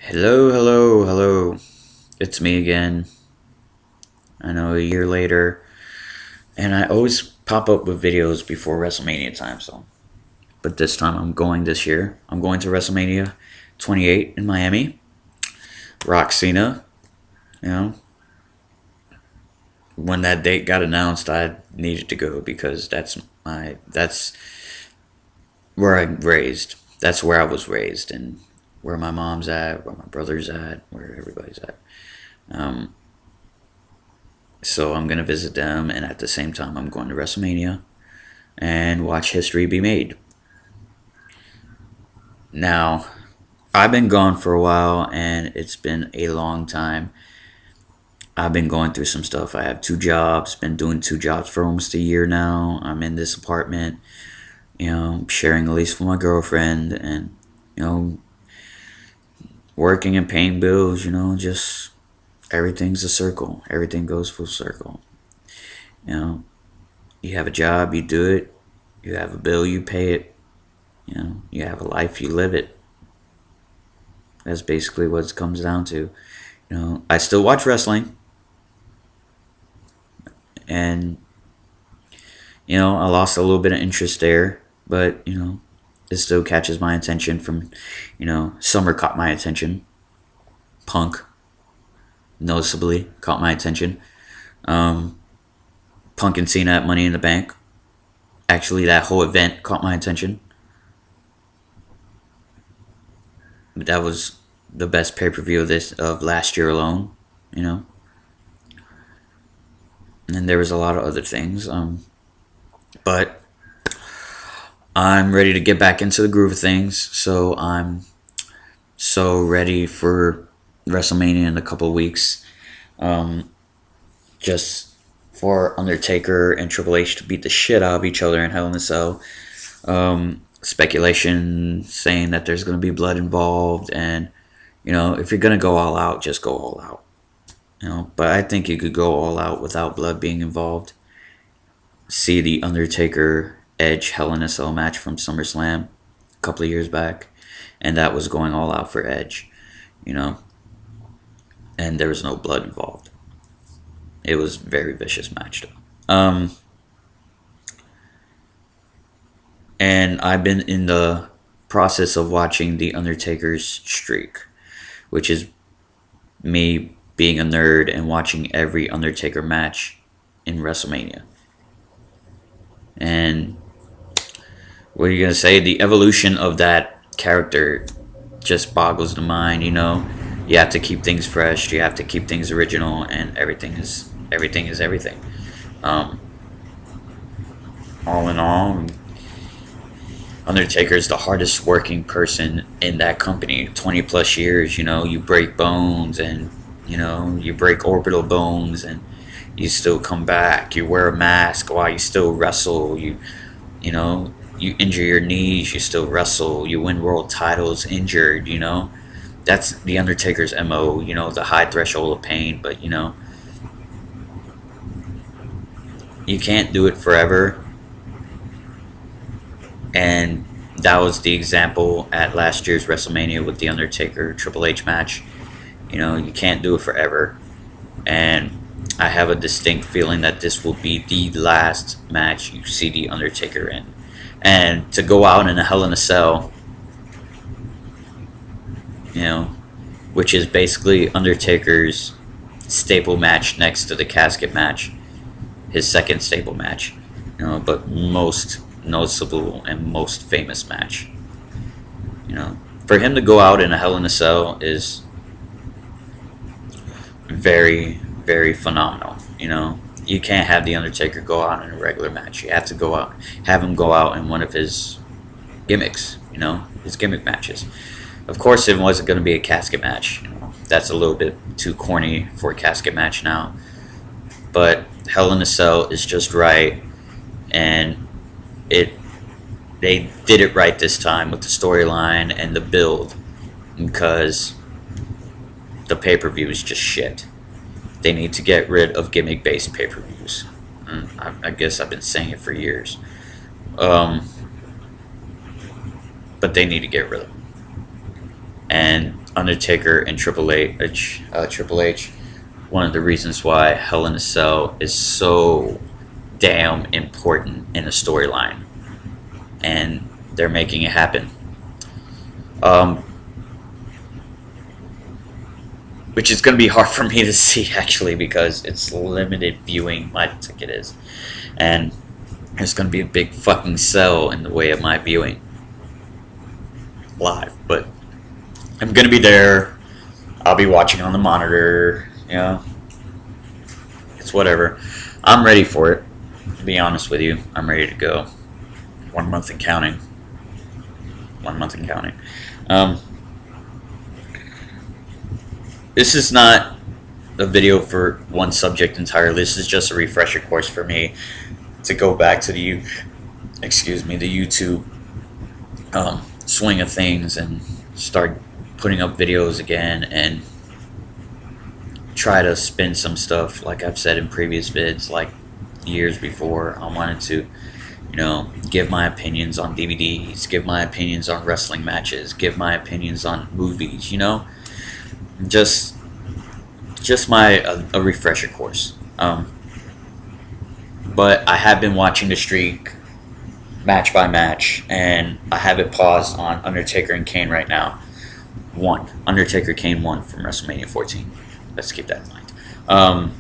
Hello, hello, hello. It's me again. I know a year later, and I always pop up with videos before WrestleMania time. But this time I'm going this year. I'm going to WrestleMania 28 in Miami. Rock Cena. You know, when that date got announced, I needed to go because that's where I raised. That's where I was raised, and where my mom's at, where my brother's at, where everybody's at. Um, so I'm gonna visit them, and at the same time, I'm going to WrestleMania and watch history be made. Now, I've been gone for a while, and it's been a long time. I've been going through some stuff. I have two jobs. Been doing two jobs for almost a year now. I'm in this apartment, sharing a lease with my girlfriend, and you know, working and paying bills. Just everything's a circle. Everything goes full circle. You know, you have a job, you do it. You have a bill, you pay it. You have a life, you live it. That's basically what it comes down to. I still watch wrestling, and I lost a little bit of interest there, but it still catches my attention. Summer caught my attention. Punk noticeably caught my attention. Um, Punk and Cena at Money in the Bank. Actually, that whole event caught my attention. That was the best pay per view of last year alone. You know, and there was a lot of other things. But I'm ready to get back into the groove of things. So I'm so ready for WrestleMania in a couple of weeks. Um, just for Undertaker and Triple H to beat the shit out of each other in Hell in a Cell. Speculation saying that there's going to be blood involved, and if you're going to go all out, just go all out. But I think you could go all out without blood being involved. See the Undertaker Edge Hell in a Cell match from SummerSlam a couple of years back, and that was going all out for Edge, you know, and there was no blood involved. It was a very vicious match, though. And I've been in the process of watching the Undertaker's streak, which is me being a nerd and watching every Undertaker match in WrestleMania. And what are you going to say? The evolution of that character just boggles the mind, You have to keep things fresh, you have to keep things original, and everything is everything. Um, all in all, Undertaker is the hardest working person in that company. 20 plus years, you break bones, and you break orbital bones, and you still come back. You wear a mask while you still wrestle. You injure your knees, you still wrestle. You win world titles injured. That's the Undertaker's MO. The high threshold of pain, but you can't do it forever. And that was the example at last year's WrestleMania with the Undertaker Triple H match. You can't do it forever. And I have a distinct feeling that this will be the last match you see the Undertaker in. And to go out in a Hell in a Cell, which is basically Undertaker's staple match next to the casket match, his second staple match, but most noticeable and most famous match. For him to go out in a Hell in a Cell is very, very phenomenal. You can't have the Undertaker go out in a regular match. You have to have him go out in one of his gimmicks. His gimmick matches. Of course, it wasn't going to be a casket match. That's a little bit too corny for a casket match now. But Hell in a Cell is just right, and they did it right this time with the storyline and the build, because the pay-per-view is just shit. They need to get rid of gimmick-based pay-per-views. I guess I've been saying it for years. But they need to get rid of them. And Undertaker and Triple H, one of the reasons why Hell in a Cell is so damn important in the storyline, and they're making it happen. Um, which is going to be hard for me to see, actually, because it's limited viewing. My ticket is, and there's going to be a big fucking cell in the way of my viewing live. But I'm going to be there. I'll be watching on the monitor. It's whatever. I'm ready for it. To be honest with you, I'm ready to go. 1 month and counting. 1 month and counting. This is not a video for one subject entirely. This is just a refresher course for me to go back to the YouTube swing of things and start putting up videos again and try to spin some stuff like I've said in previous vids, like years before. I wanted to, give my opinions on DVDs, give my opinions on wrestling matches, give my opinions on movies, just a refresher course. But I have been watching the streak match by match, and I have it paused on Undertaker and Kane right now. Undertaker Kane 1 from WrestleMania 14. Let's keep that in mind.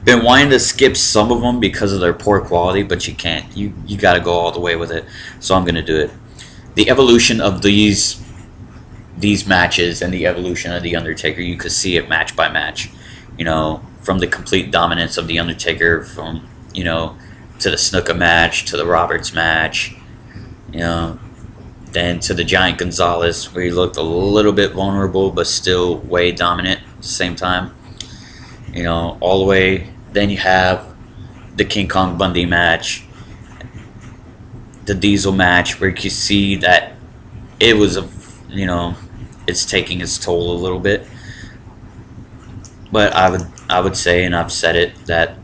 Been wanting to skip some of them because of their poor quality, but you can't. You got to go all the way with it. So I'm gonna do it. The evolution of these matches and the evolution of the Undertaker, you could see it match by match. From the complete dominance of the Undertaker, from to the Snuka match, to the Roberts match, then to the Giant Gonzalez, where he looked a little bit vulnerable but still way dominant at the same time. All the way. Then you have the King Kong Bundy match, the Diesel match, where you can see that it was it's taking its toll a little bit. But I would say, and I've said it, that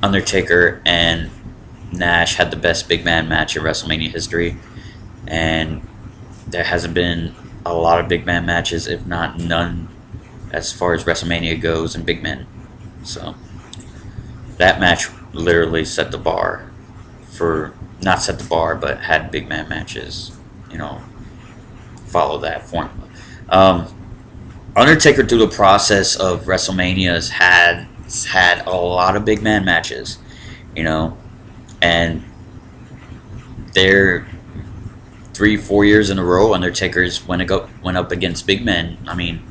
Undertaker and Nash had the best big man match in WrestleMania history, and there hasn't been a lot of big man matches, if not none, as far as WrestleMania goes in big men. So that match literally set the bar for, not set the bar, but had big man matches, follow that formula. Undertaker, through the process of WrestleManias, has had a lot of big man matches, and they're 3-4 years in a row. Undertaker's went up against big men. I mean,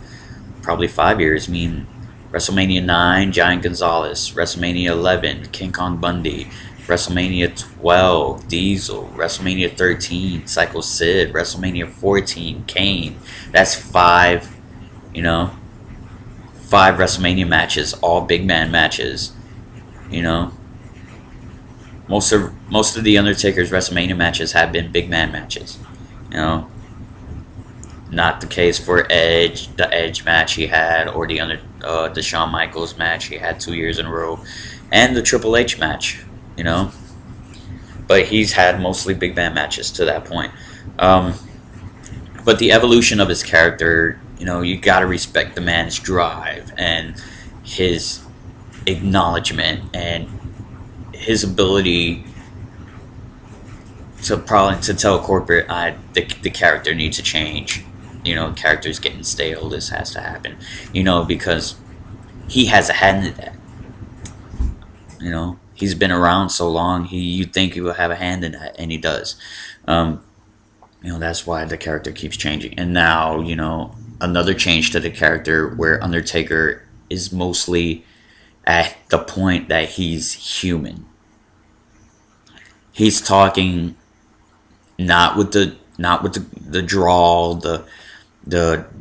probably 5 years. I mean, WrestleMania 9, Giant Gonzalez. WrestleMania 11, King Kong Bundy. WrestleMania 12, Diesel. WrestleMania 13, Psycho Sid. WrestleMania 14, Kane. That's 5 WrestleMania matches, all big man matches. Most of the Undertaker's WrestleMania matches have been big man matches. Not the case for Edge, the Edge match he had, or the Shawn Michaels match he had 2 years in a row, and the Triple H match. But he's had mostly big man matches to that point. But the evolution of his character, you gotta respect the man's drive and his acknowledgement and his ability to tell corporate, the character needs to change. Character's getting stale. This has to happen. Because he has a hand in that. He's been around so long. You'd think he will have a hand in that, and he does. That's why the character keeps changing. And now, another change to the character where Undertaker is mostly at the point that he's human. He's talking not with the drawl, the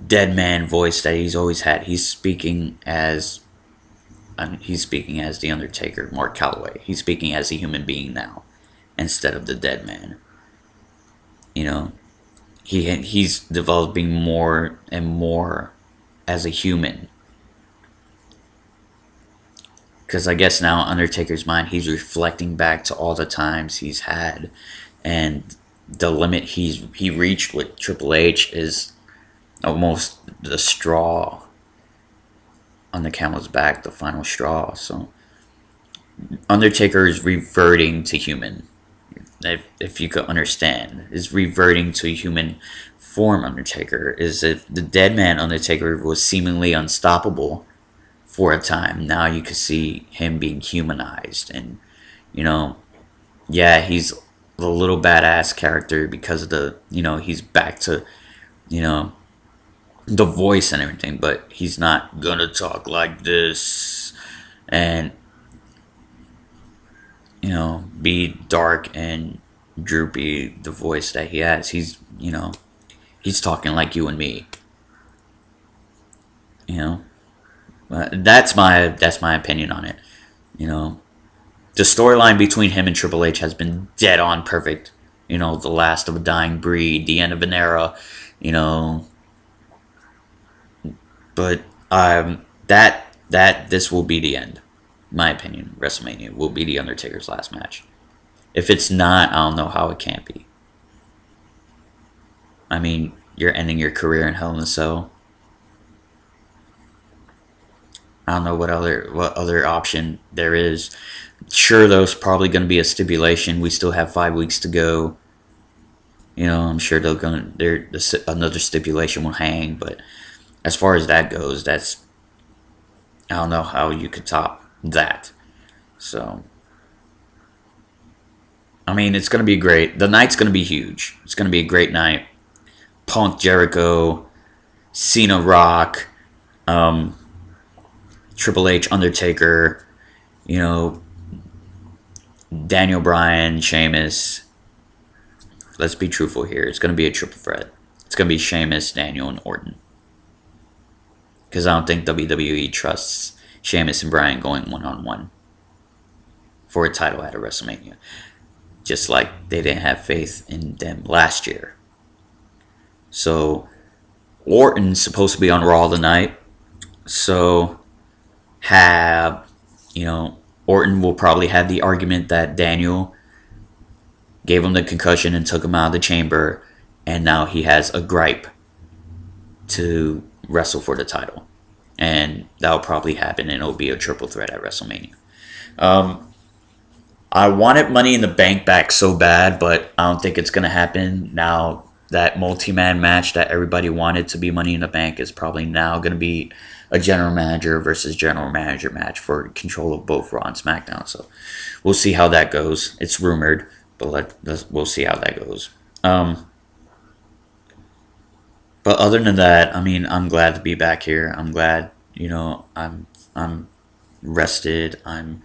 dead man voice that he's always had. He's speaking as the Undertaker, Mark Calloway. He's speaking as a human being now, instead of the dead man. He's developing more and more as a human. Because I guess now Undertaker's mind, he's reflecting back to all the times he's had, and the limit he reached with Triple H is almost the straw on the camel's back, the final straw. So Undertaker is reverting to human. If you could understand, is reverting to a human form. Undertaker is, if the dead man Undertaker was seemingly unstoppable for a time, now you could see him being humanized, and you know, yeah, he's the little badass character because of the, he's back to, you know, the voice and everything, but he's not gonna talk like this and, be dark and droopy, the voice that he has. He's talking like you and me, you know. That's my opinion on it. You know, the storyline between him and Triple H has been dead on perfect. The last of a dying breed, the end of an era. You know, but that this will be the end. My opinion, WrestleMania will be the Undertaker's last match. If it's not, I don't know how it can't be. I mean, you're ending your career in Hell in a Cell. I don't know what other option there is. Sure, there's probably going to be a stipulation. We still have 5 weeks to go. I'm sure another stipulation will hang. But as far as that goes, I don't know how you could top that. So, I mean, it's going to be great. The night's going to be huge. It's going to be a great night. Punk, Jericho, Cena, Rock, Triple H, Undertaker, Daniel Bryan, Sheamus. Let's be truthful here. It's going to be a triple threat. It's going to be Sheamus, Daniel, and Orton. Because I don't think WWE trusts Sheamus and Bryan going one-on-one for a title at a WrestleMania. Just like they didn't have faith in them last year. So, Orton's supposed to be on Raw tonight. So, Orton will probably have the argument that Daniel gave him the concussion and took him out of the chamber, and now he has a gripe to wrestle for the title. And that'll probably happen, and it'll be a triple threat at WrestleMania. I wanted Money in the Bank back so bad, but I don't think it's going to happen. Now, that multi-man match that everybody wanted to be Money in the Bank is probably now going to be a general manager versus general manager match for control of both Raw and SmackDown. So we'll see how that goes. It's rumored, but we'll see how that goes. But other than that, I mean, I'm glad to be back here. I'm glad, I'm rested. I'm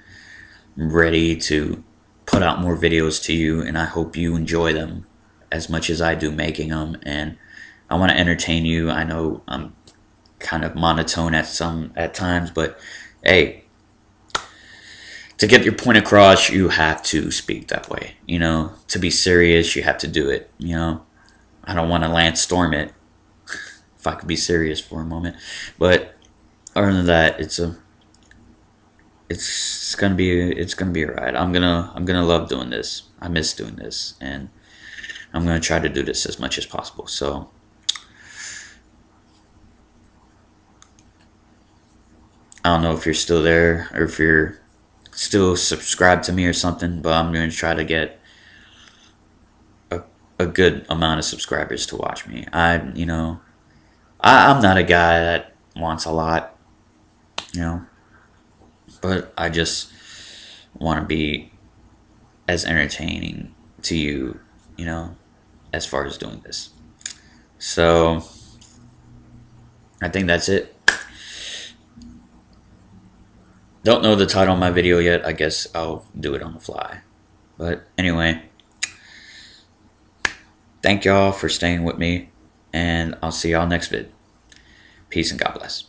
ready to put out more videos to you, and I hope you enjoy them as much as I do making them. And I want to entertain you. I know I'm kind of monotone at times, but hey, to get your point across, you have to speak that way. To be serious, you have to do it. I don't want to Lance Storm it, if I could be serious for a moment. But other than that, it's gonna be alright. I'm gonna love doing this. I miss doing this, and I'm gonna try to do this as much as possible. So, I don't know if you're still there or if you're still subscribed to me or something, but I'm going to try to get a good amount of subscribers to watch me. I'm not a guy that wants a lot, but I just want to be as entertaining to you, as far as doing this. So, I think that's it. Don't know the title of my video yet. I guess I'll do it on the fly. But anyway, thank y'all for staying with me, and I'll see y'all next vid. Peace and God bless.